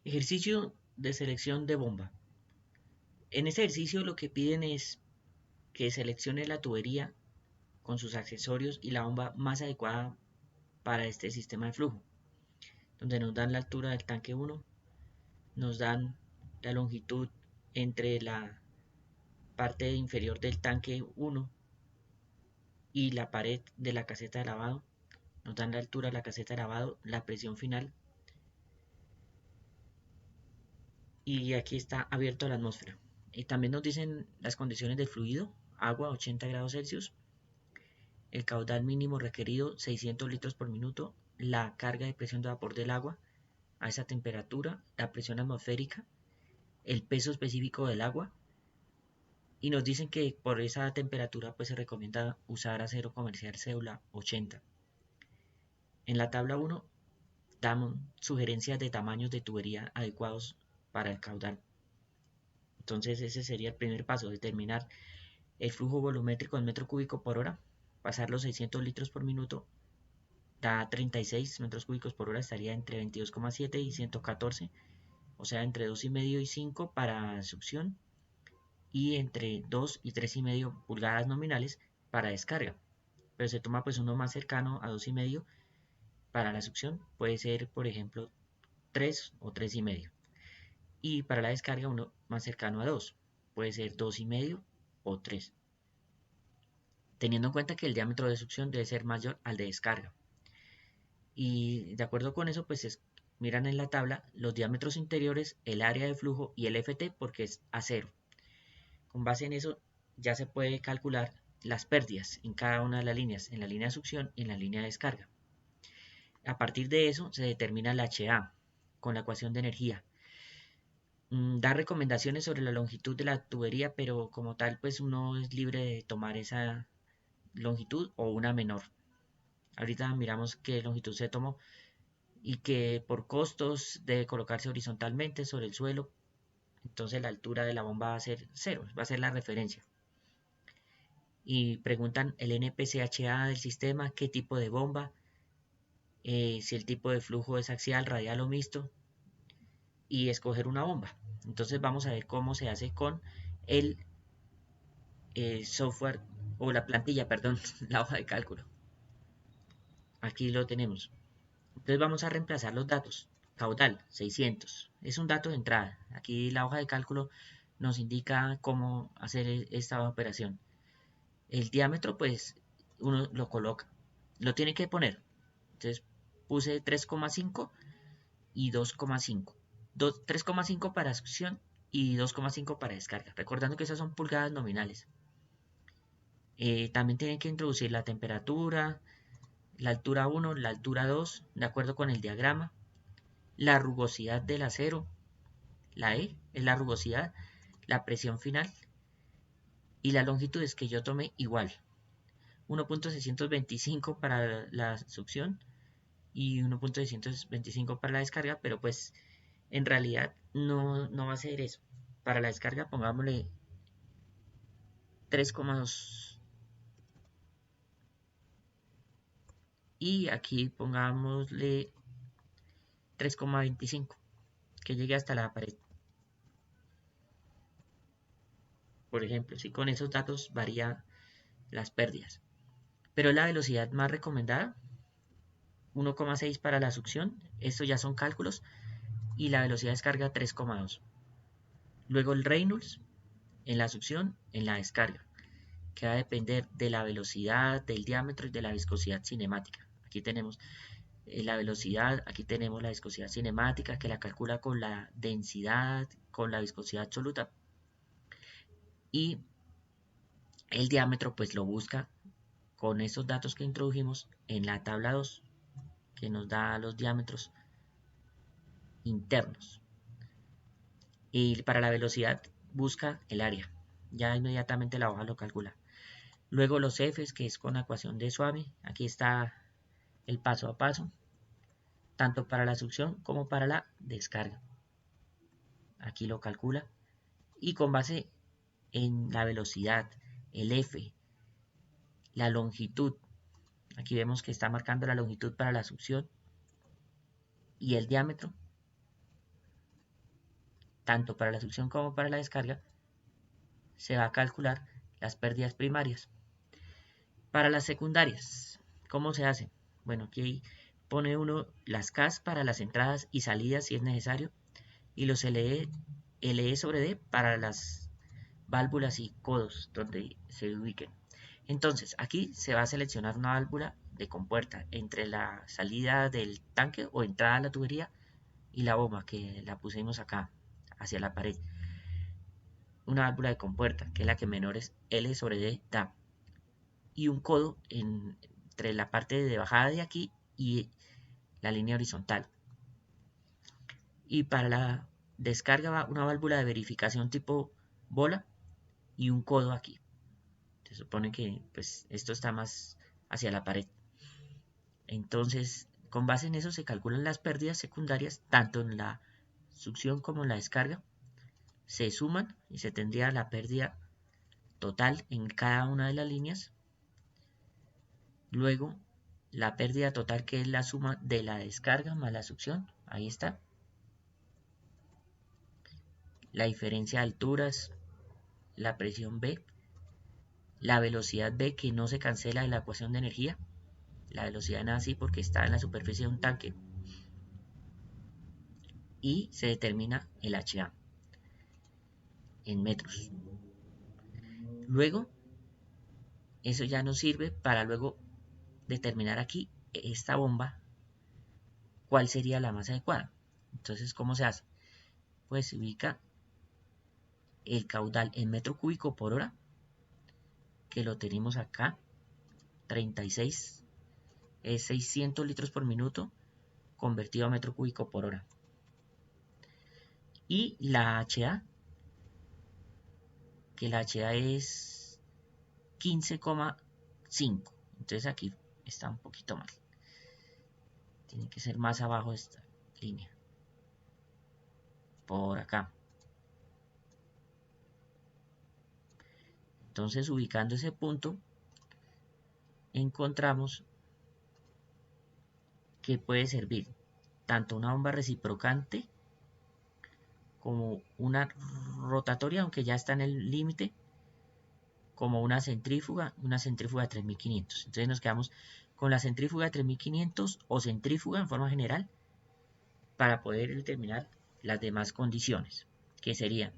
Ejercicio de selección de bomba. En este ejercicio lo que piden es que seleccione la tubería con sus accesorios y la bomba más adecuada para este sistema de flujo, donde nos dan la altura del tanque 1, nos dan la longitud entre la parte inferior del tanque 1 y la pared de la caseta de lavado, nos dan la altura de la caseta de lavado, la presión final, y aquí está abierto a la atmósfera. Y también nos dicen las condiciones del fluido: agua 80 grados Celsius, el caudal mínimo requerido 600 litros por minuto, la carga de presión de vapor del agua a esa temperatura, la presión atmosférica, el peso específico del agua, y nos dicen que por esa temperatura pues se recomienda usar acero comercial cédula 80. En la tabla 1 damos sugerencias de tamaños de tubería adecuados para el caudal. Entonces ese sería el primer paso: determinar el flujo volumétrico en metro cúbico por hora, pasar los 600 litros por minuto, da 36 metros cúbicos por hora, estaría entre 22,7 y 114, o sea, entre 2,5 y 5 para succión y entre 2 y 3,5 pulgadas nominales para descarga. Pero se toma pues uno más cercano a 2,5 para la succión, puede ser por ejemplo 3 o 3,5. Y para la descarga uno más cercano a 2, puede ser 2,5 o 3, teniendo en cuenta que el diámetro de succión debe ser mayor al de descarga. Y de acuerdo con eso, pues miran en la tabla los diámetros interiores, el área de flujo y el FT porque es acero. Con base en eso ya se puede calcular las pérdidas en cada una de las líneas, en la línea de succión y en la línea de descarga. A partir de eso se determina el HA con la ecuación de energía. Da recomendaciones sobre la longitud de la tubería, pero como tal pues uno es libre de tomar esa longitud o una menor. Ahorita miramos qué longitud se tomó, y que por costos debe colocarse horizontalmente sobre el suelo. Entonces la altura de la bomba va a ser 0, va a ser la referencia. Y preguntan el NPCHA del sistema, qué tipo de bomba, si el tipo de flujo es axial, radial o mixto, y escoger una bomba. Entonces vamos a ver cómo se hace con el software o la plantilla, perdón, la hoja de cálculo. Aquí lo tenemos. Entonces vamos a reemplazar los datos. Caudal 600 es un dato de entrada. Aquí la hoja de cálculo nos indica cómo hacer esta operación. El diámetro pues uno lo coloca, lo tiene que poner. Entonces puse 3,5 y 2,5. 3,5 para succión y 2,5 para descarga. Recordando que esas son pulgadas nominales. También tienen que introducir la temperatura, la altura 1, la altura 2, de acuerdo con el diagrama, la rugosidad del acero, la E es la rugosidad, la presión final, y la longitud es que yo tomé igual, 1.625 para la succión y 1.625 para la descarga, pero pues en realidad no va a ser eso. Para la descarga pongámosle 3,2 y aquí pongámosle 3,25, que llegue hasta la pared. Por ejemplo, si con esos datos varía las pérdidas. Pero la velocidad más recomendada, 1,6 para la succión, esto ya son cálculos, y la velocidad de descarga 3,2. Luego el Reynolds en la succión, en la descarga, que va a depender de la velocidad, del diámetro y de la viscosidad cinemática. Aquí tenemos la velocidad, aquí tenemos la viscosidad cinemática, que la calcula con la densidad, con la viscosidad absoluta, y el diámetro pues lo busca con esos datos que introdujimos en la tabla 2, que nos da los diámetros internos. Y para la velocidad busca el área, ya inmediatamente la hoja lo calcula. Luego los F's, que es con la ecuación de Swami, aquí está el paso a paso, tanto para la succión como para la descarga. Aquí lo calcula y con base en la velocidad, el F, la longitud, aquí vemos que está marcando la longitud para la succión y el diámetro, tanto para la succión como para la descarga, se va a calcular las pérdidas primarias. Para las secundarias, ¿cómo se hace? Bueno, aquí pone uno las CAS para las entradas y salidas si es necesario, y los LE sobre D para las válvulas y codos donde se ubiquen. Entonces, aquí se va a seleccionar una válvula de compuerta entre la salida del tanque o entrada a la tubería y la bomba que la pusimos acá hacia la pared. Una válvula de compuerta, que es la que menores L sobre D da. Y un codo entre la parte de bajada de aquí y la línea horizontal. Y para la descarga va una válvula de verificación tipo bola y un codo aquí. Se supone que pues esto está más hacia la pared. Entonces, con base en eso se calculan las pérdidas secundarias tanto en la succión como en la descarga. Se suman y se tendría la pérdida total en cada una de las líneas. Luego, la pérdida total, que es la suma de la descarga más la succión. Ahí está. La diferencia de alturas, la presión B, la velocidad B que no se cancela de la ecuación de energía. La velocidad nada así porque está en la superficie de un tanque. Y se determina el HA en metros. Luego, eso ya nos sirve para luego determinar aquí esta bomba cuál sería la más adecuada. Entonces, ¿cómo se hace? Pues se ubica el caudal en metro cúbico por hora, que lo tenemos acá, 36, es 600 litros por minuto convertido a metro cúbico por hora. Y la HA, que la HA es 15,5. Entonces aquí está un poquito mal. Tiene que ser más abajo de esta línea. Por acá. Entonces, ubicando ese punto, encontramos que puede servir tanto una bomba reciprocante como una rotatoria, aunque ya está en el límite, como una centrífuga de 3500. Entonces nos quedamos con la centrífuga de 3500 o centrífuga en forma general para poder determinar las demás condiciones, que serían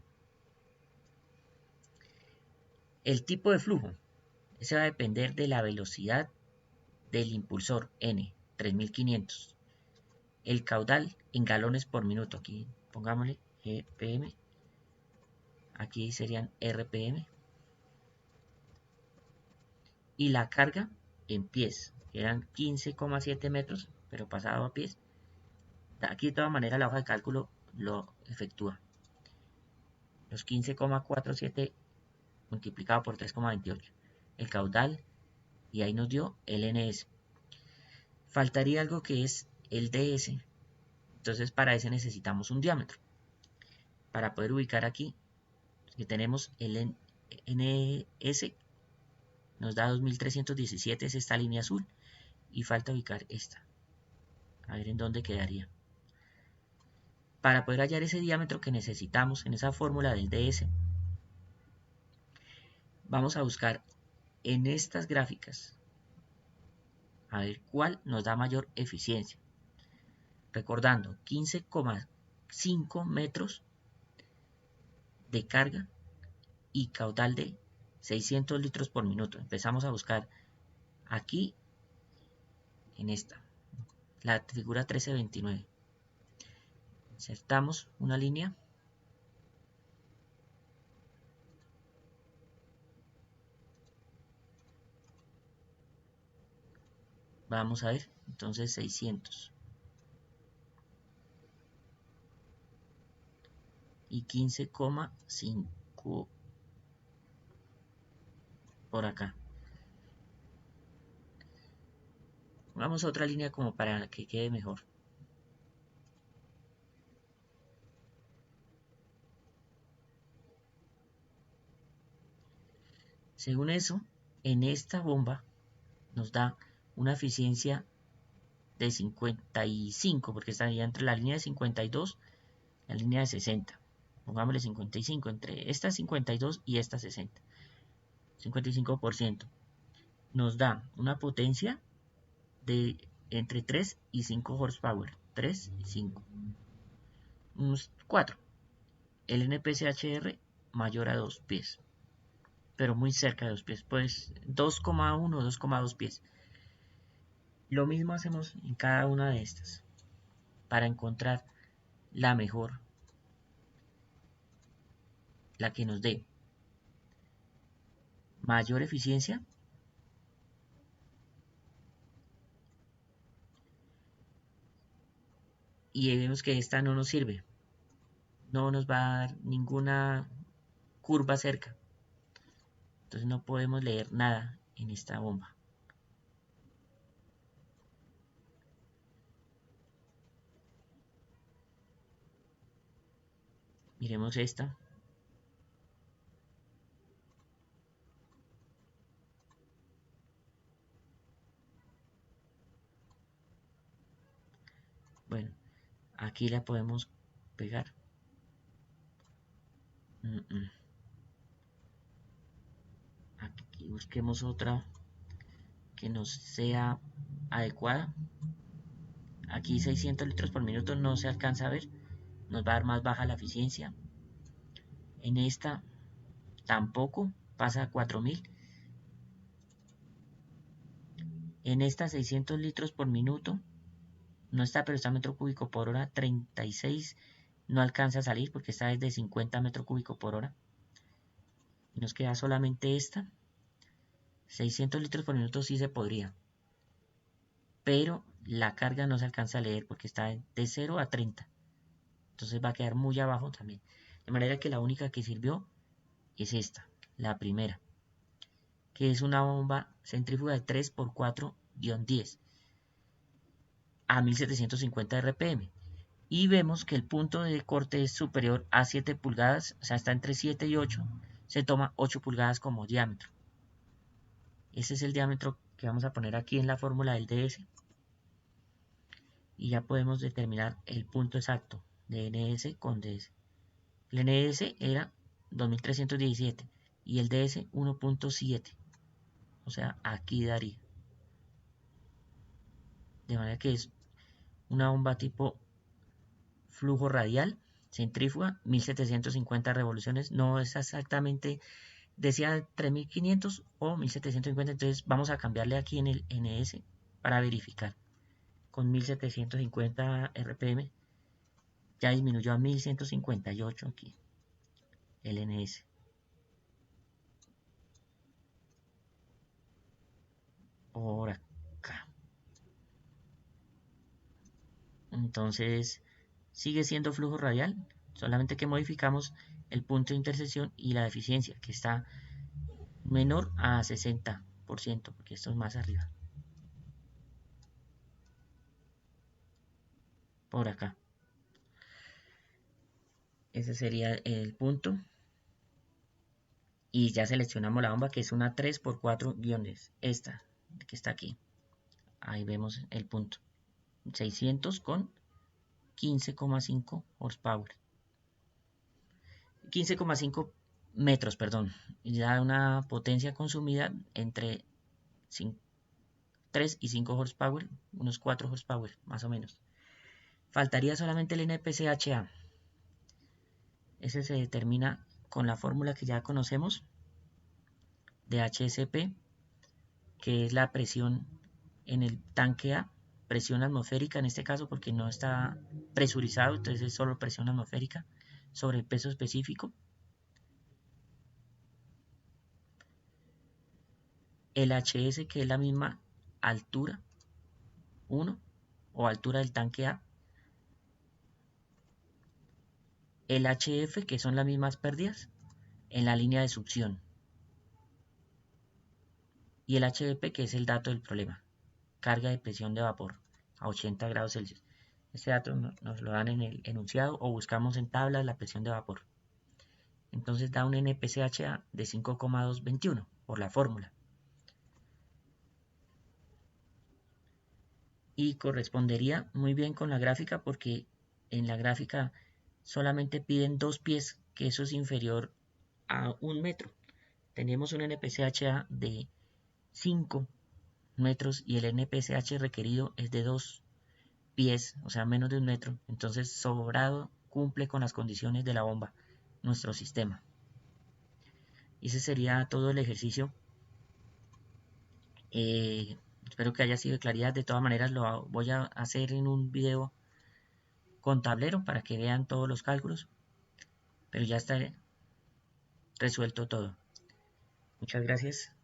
el tipo de flujo. Ese va a depender de la velocidad del impulsor N, 3500. El caudal en galones por minuto, aquí pongámosle GPM, aquí serían RPM. Y la carga en pies, que eran 15,7 metros, pero pasado a pies. Aquí de todas maneras la hoja de cálculo lo efectúa. Los 15,47 multiplicado por 3,28. El caudal, y ahí nos dio el NS. Faltaría algo que es el DS. Entonces para ese necesitamos un diámetro. Para poder ubicar aquí, que tenemos el NS, nos da 2317, es esta línea azul. Y falta ubicar esta. A ver en dónde quedaría. Para poder hallar ese diámetro que necesitamos en esa fórmula del DS, vamos a buscar en estas gráficas a ver cuál nos da mayor eficiencia. Recordando, 15,5 metros de carga y caudal de 600 litros por minuto. Empezamos a buscar aquí en esta, la figura 1329. Insertamos una línea. Vamos a ver, entonces 600. Y 15,5 por acá. Vamos a otra línea como para que quede mejor. Según eso, en esta bomba nos da una eficiencia de 55, porque estaría entre la línea de 52 y la línea de 60. pongámosle 55, entre esta 52 y esta 60, 55%, nos da una potencia de entre 3 y 5 horsepower, 3 y 5, unos 4. El NPCHR mayor a 2 pies, pero muy cerca de 2 pies, pues 2,1 o 2,2 pies. Lo mismo hacemos en cada una de estas para encontrar la mejor, la que nos dé mayor eficiencia y vemos que esta no nos sirve, no nos va a dar ninguna curva cerca, entonces no podemos leer nada en esta bomba. Miremos esta. Bueno, aquí la podemos pegar. Aquí busquemos otra que nos sea adecuada. Aquí 600 litros por minuto no se alcanza a ver, nos va a dar más baja la eficiencia. En esta tampoco, pasa a 4000. En esta 600 litros por minuto no está, pero está metro cúbico por hora. 36 no alcanza a salir porque está desde 50 metro cúbico por hora. Y nos queda solamente esta. 600 litros por minuto sí se podría, pero la carga no se alcanza a leer porque está de 0 a 30. Entonces va a quedar muy abajo también. De manera que la única que sirvió es esta, la primera, que es una bomba centrífuga de 3x4-10 a 1750 RPM. Y vemos que el punto de corte es superior a 7 pulgadas, o sea, está entre 7 y 8. Se toma 8 pulgadas como diámetro. Ese es el diámetro que vamos a poner aquí en la fórmula del DS. Y ya podemos determinar el punto exacto de NS con DS. El NS era 2317 y el DS 1.7. O sea, aquí daría. De manera que es una bomba tipo flujo radial, centrífuga, 1750 revoluciones. No es exactamente, decía 3500 o 1750. Entonces vamos a cambiarle aquí en el NS para verificar. Con 1750 RPM ya disminuyó a 1158 aquí el NS. Por acá. Entonces sigue siendo flujo radial, solamente que modificamos el punto de intersección y la eficiencia, que está menor a 60%, porque esto es más arriba. Por acá. Ese sería el punto. Y ya seleccionamos la bomba, que es una 3x4 guiones. Esta, que está aquí. Ahí vemos el punto. 600 con 15,5 horsepower. 15,5 metros, perdón. Y da una potencia consumida entre 3 y 5 horsepower, unos 4 horsepower más o menos. Faltaría solamente el NPCHA. Ese se determina con la fórmula que ya conocemos de HSP, que es la presión en el tanque A, presión atmosférica en este caso porque no está presurizado, entonces es solo presión atmosférica sobre el peso específico. El HS, que es la misma altura 1 o altura del tanque A. El HF, que son las mismas pérdidas en la línea de succión. Y el HDP, que es el dato del problema, carga de presión de vapor a 80 grados Celsius. Este dato nos lo dan en el enunciado o buscamos en tablas la presión de vapor. Entonces da un NPCHA de 5,221 por la fórmula. Y correspondería muy bien con la gráfica porque en la gráfica solamente piden 2 pies, que eso es inferior a 1 metro. Tenemos un NPCHA de 5 metros y el NPCH requerido es de 2 pies, o sea, menos de 1 metro. Entonces, sobrado cumple con las condiciones de la bomba, nuestro sistema. Y ese sería todo el ejercicio. Espero que haya sido de claridad. De todas maneras, lo voy a hacer en un video con tablero para que vean todos los cálculos. Pero ya está resuelto todo. Muchas gracias.